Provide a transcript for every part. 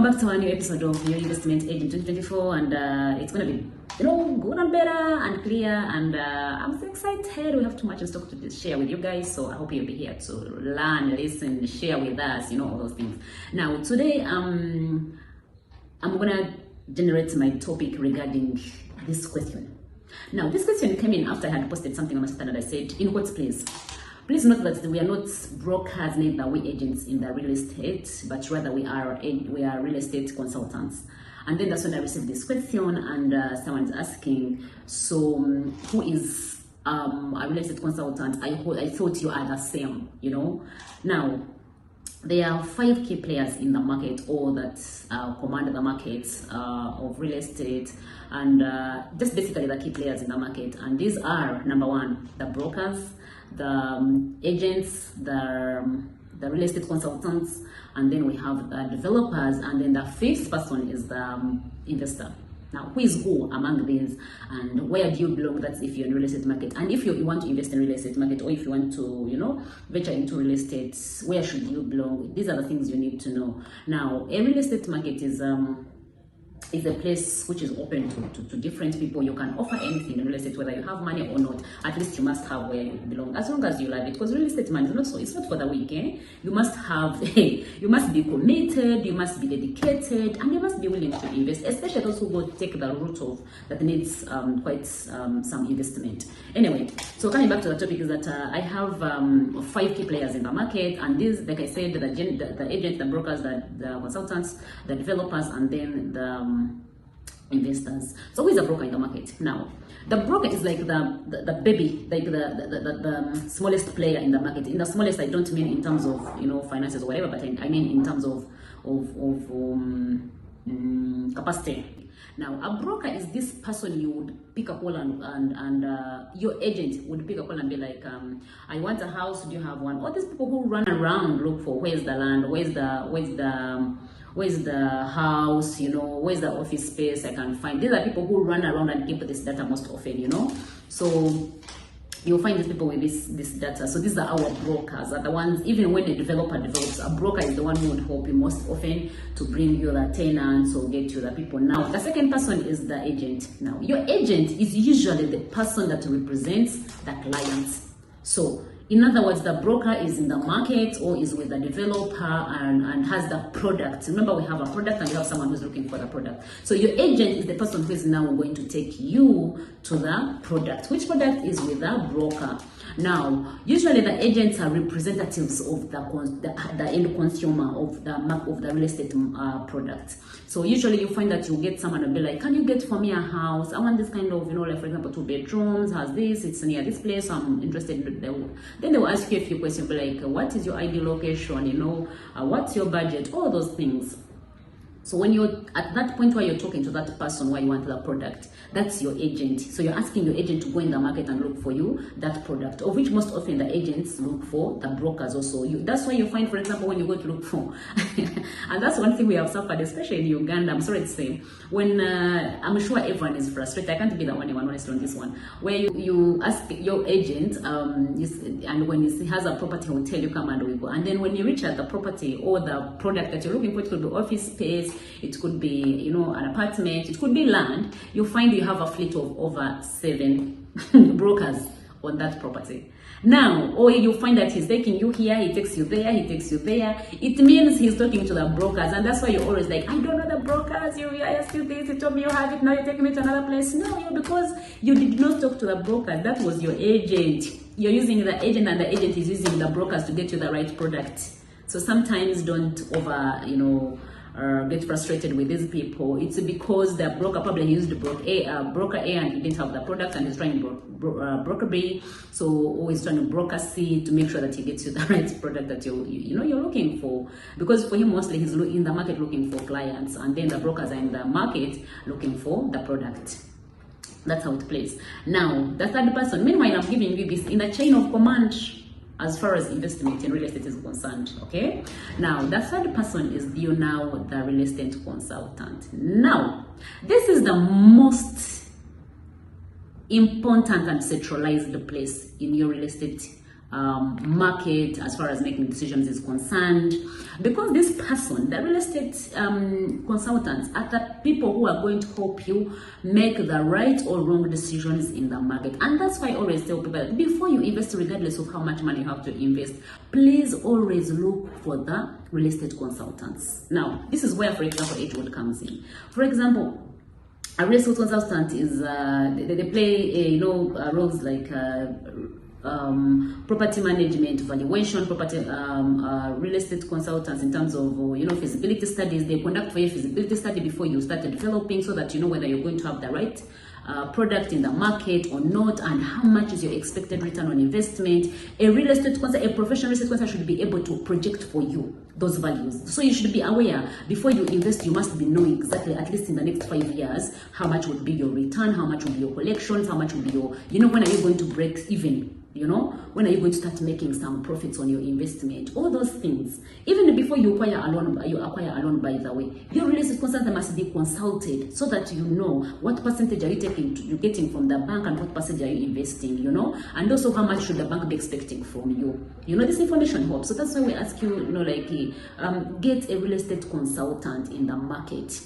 Welcome back to a new episode of Your Investment Agent 2024, and it's gonna be, good and better and clear, and I'm so excited. We have too much in stock to share with you guys, so I hope you'll be here to learn, listen, share with us, all those things. Now, today, I'm gonna generate my topic regarding this question. Now, this question came in after I had posted something on my Twitter, and I said, in quotes, please note that we are not brokers, neither we agents in the real estate, but rather we are real estate consultants. And then that's when I received this question, and someone's asking, so who is a real estate consultant? I thought you are the same, Now, there are 5 key players in the market, or that command the market of real estate, and just basically the key players in the market. And these are, number 1, the brokers, the agents, the real estate consultants, and then we have the developers, and then the 5th person is the investor. Now, who is who among these, and where do you belong? That's if you're in real estate market, and if you want to invest in real estate market, or if you want to, venture into real estate, where should you belong? These are the things you need to know. Now, a real estate market is a place which is open to different people. You can offer anything in real estate, whether you have money or not. At least you must have where you belong, as long as you love it. Because real estate money it's not for the weak. You must have, you must be committed, you must be dedicated, and you must be willing to invest. Especially those who go take the route of that needs quite some investment. Anyway, so coming back to the topic is that I have 5 key players in the market, and these, like I said, the agent, the brokers, the consultants, the developers, and then the investors. So who is a broker in the market? Now, the broker is like the baby, like the smallest player in the market. In the smallest, I don't mean in terms of finances or whatever, but I mean in terms of capacity. Now, a broker is this person you would pick a call and your agent would pick a call and be like, I want a house, do you have one? All these people who run around look for where's the land, where's the house, where's the office space I can find. These are people who run around and keep this data most often, So you'll find these people with this data. So these are our brokers, are the ones, even when a developer develops, a broker is the one who would help you most often to bring you the tenants or get you the people. Now, the second person is the agent. Now, your agent is usually the person that represents the clients. So, in other words, the broker is in the market or is with the developer and has the product. Remember, we have a product and we have someone who's looking for the product. So your agent is the person who is now going to take you to the product. Which product is with the broker? Now, usually the agents are representatives of the end consumer of the real estate product. So usually you find that you get someone and be like, can you get for me a house? I want this kind of, like for example, 2 bedrooms, has this, it's near this place, so I'm interested in the. Then they will ask you a few questions, like, what is your ideal location, what's your budget, all those things. So when you're at that point where you're talking to that person where you want the product, that's your agent. So you're asking your agent to go in the market and look for you that product, of which most often the agents look for the brokers also. That's why you find, for example, when you go to look for, and that's one thing we have suffered, especially in Uganda, I'm sorry to say, when I'm sure everyone is frustrated. I can't be the only one honest on this one, where you ask your agent, and when he has a property, he'll tell you, come and we go. And then when you reach at the property or the product that you're looking for, it could be office space, it could be, an apartment, it could be land, you find you have a fleet of over 7 brokers on that property. Now, or you find that he's taking you here, he takes you there, he takes you there. It means he's talking to the brokers, and that's why you're always like, I don't know the brokers, I asked you this, you told me you have it, now you're taking me to another place. No, because you did not talk to the broker. That was your agent. You're using the agent, and the agent is using the brokers to get you the right product. So sometimes don't get frustrated with these people. It's because the broker probably used broker A and he didn't have the product, and he's trying broker B, so always trying to broker C to make sure that he gets you the right product that you're looking for. Because for him, mostly he's in the market looking for clients, and then the brokers are in the market looking for the product. That's how it plays. Now, the third person, meanwhile, I'm giving you this in the chain of command as far as investment in real estate is concerned, okay? Now, the third person is the real estate consultant. Now, this is the most important and centralized place in your real estate market as far as making decisions is concerned, because this person, the real estate consultants, are the people who are going to help you make the right or wrong decisions in the market. And that's why I always tell people that before you invest, regardless of how much money you have to invest, please always look for the real estate consultants. Now, this is where, for example, Edgewood comes in. For example, a real estate consultant is they play roles like property management, valuation, property real estate consultants in terms of feasibility studies. They conduct for you feasibility study before you start developing, so that you know whether you're going to have the right product in the market or not, and how much is your expected return on investment. A real estate consultant, a professional real estate consultant, should be able to project for you those values. So you should be aware before you invest. You must be knowing exactly, at least in the next 5 years, how much would be your return, how much will be your collections, how much will be your, when are you going to break even. When are you going to start making some profits on your investment? All those things. Even before you acquire a loan, by the way, your real estate consultant must be consulted, so that you know what percentage are you getting from the bank, and what percentage are you investing, and also how much should the bank be expecting from you. This information helps. So that's why we ask you, get a real estate consultant in the market,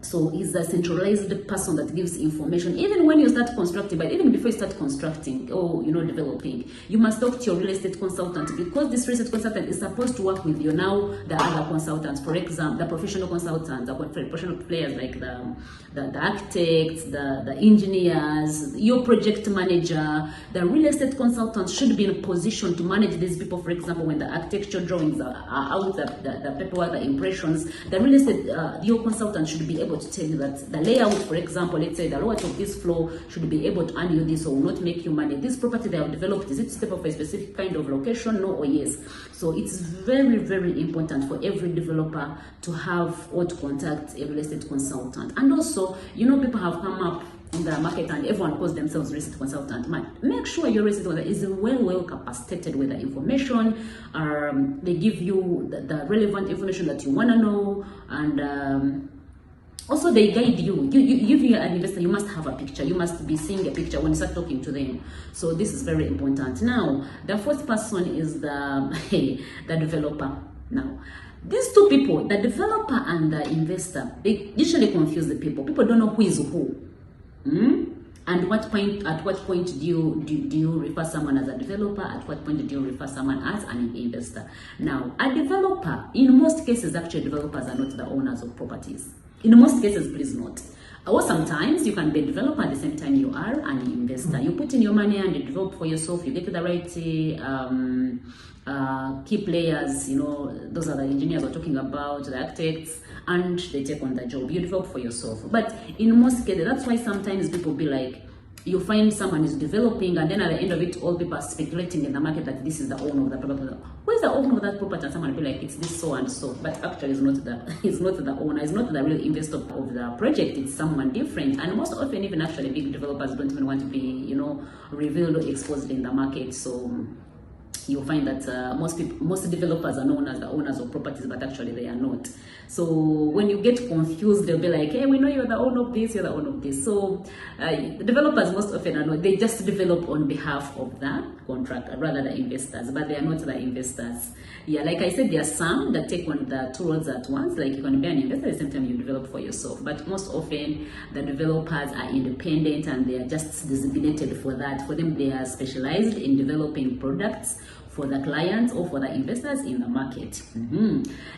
So he's a centralized person that gives information, even when you start constructing, but even before you start constructing or developing, you must talk to your real estate consultant, because this real estate consultant is supposed to work with you. Now the other consultants, for example, the professional consultants, the professional players like the architects, the engineers, your project manager, the real estate consultants should be in a position to manage these people. For example, when the architecture drawings are out, the paperwork, the impressions, the real estate, your consultant should be able to tell you that the layout, for example, let's say the layout of this floor should be able to earn you this or will not make you money. This property they have developed, is it suitable for a specific kind of location? No or yes. So it's very, very important for every developer to have or to contact a real estate consultant. And also, people have come up in the market and everyone calls themselves real estate consultant. Make sure your real estate consultant is well capacitated with the information. They give you the relevant information that you want to know, and also they guide you. If you're an investor, you must have a picture. You must be seeing a picture when you start talking to them. So this is very important. Now, the fourth person is the developer. Now, these two people, the developer and the investor, they usually confuse the people. People don't know who is who. And at what point do you refer someone as a developer? At what point do you refer someone as an investor? Now, a developer, in most cases, actually developers are not the owners of properties. In most cases, please note. Or sometimes you can be a developer at the same time you are an investor. You put in your money and you develop for yourself. You get the right key players, those are the engineers we're talking about, the architects, and they take on the job. You develop for yourself. But in most cases, that's why sometimes people be like, you find someone is developing, and then at the end of it, all people are speculating in the market that this is the owner of the property. Who is the owner of that property? And someone will be like, it's this so and so, but actually it's not the owner, it's not the real investor of the project. It's someone different. And most often, even actually big developers don't even want to be, revealed or exposed in the market. So you'll find that most developers are known as the owners of properties, but actually they are not. So when you get confused, they'll be like, hey, we know you're the owner of this, you're the owner of this. So developers most often are not, they just develop on behalf of the contractor, rather the investors, but they are not the investors. Yeah, like I said, there are some that take on the two roles at once, like you can be an investor at the same time you develop for yourself. But most often the developers are independent and they are just designated for that. For them, they are specialized in developing products for the clients or for the investors in the market.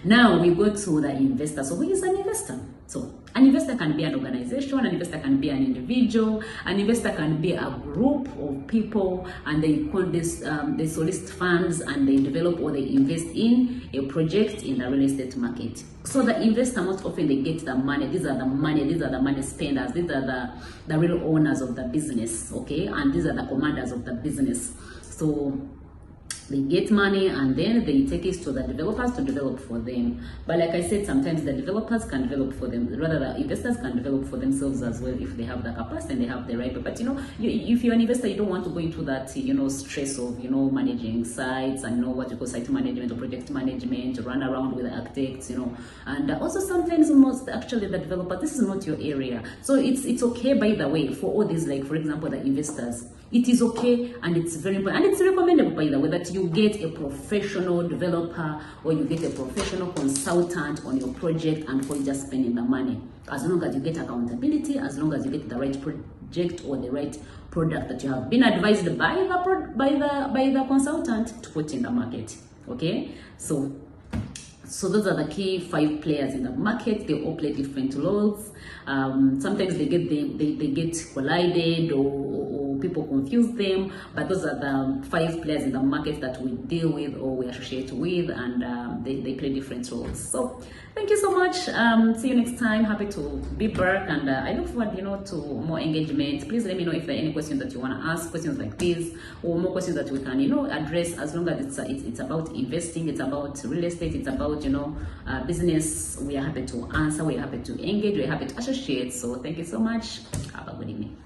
Now we go to the investor. So who is an investor? So an investor can be an organization, an investor can be an individual, an investor can be a group of people, and they call this, they solicit funds and they develop or they invest in a project in the real estate market. So the investor, most often they get the money. These are the money spenders. These are the real owners of the business, okay? And these are the commanders of the business. So they get money and then they take it to the developers to develop for them. But like I said, sometimes the developers can develop for them, rather the investors can develop for themselves as well if they have the capacity and they have the right. But if you're an investor, you don't want to go into that stress of managing sites and what you call site management or project management, to run around with the architects, and also sometimes actually the developer, this is not your area. So it's okay, by the way, for all these, like for example the investors, It is okay, and it's very important, and it's recommendable, by the way, that you get a professional developer or you get a professional consultant on your project, and for just spending the money. As long as you get accountability, as long as you get the right project or the right product that you have been advised by the consultant to put in the market. Okay, so those are the key 5 players in the market. They all play different roles. Sometimes they get collided, or people confuse them, but those are the 5 players in the market that we deal with or we associate with, and they play different roles. So thank you so much. See you next time. Happy to be back, and I look forward, to more engagement. Please let me know if there are any questions that you want to ask, questions like this, or more questions that we can address, as long as it's about investing, it's about real estate, it's about business. We are happy to answer, we are happy to engage, we are happy to associate. So thank you so much. Have a good evening.